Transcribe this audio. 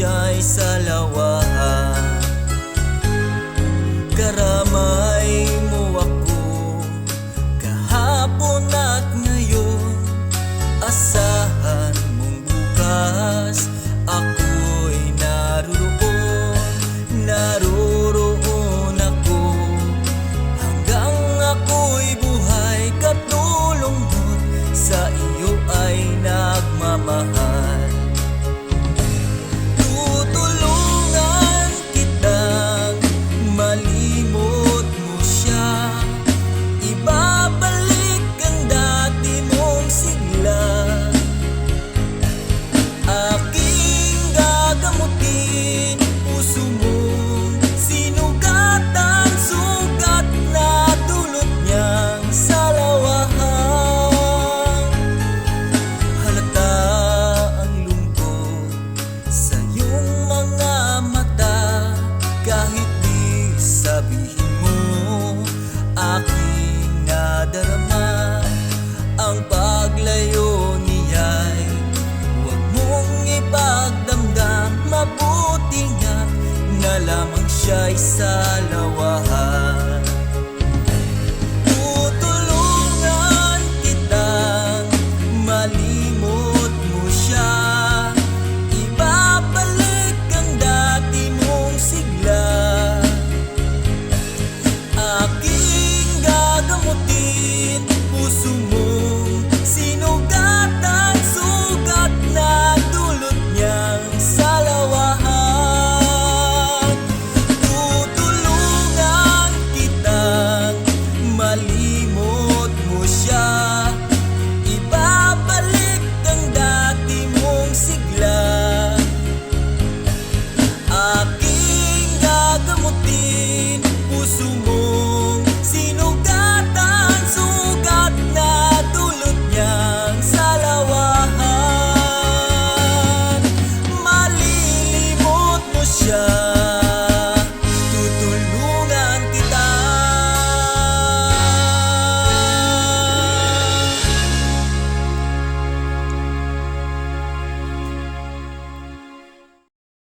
siya'y salawahan. Karamay mo ako kahapon at ngayon. Asahan mong bukas ako'y naroon ako. Hanggang ako'y buhay katulong mo, sa iyo ay nagmamahal. Tutulungan kitang malimot mo siya, ibabalik ang dati mong sigla. Aking gagamutin puso mong sinugatan, sugat na dulot niyang salawahan. Halata ang lungkot sa iyong mga mata, kahit di sabihin mo aking nadarama. Ang paglayo niya'y huwag mong ipagdamdam, mabuti nga na lamang siya'y salawahan.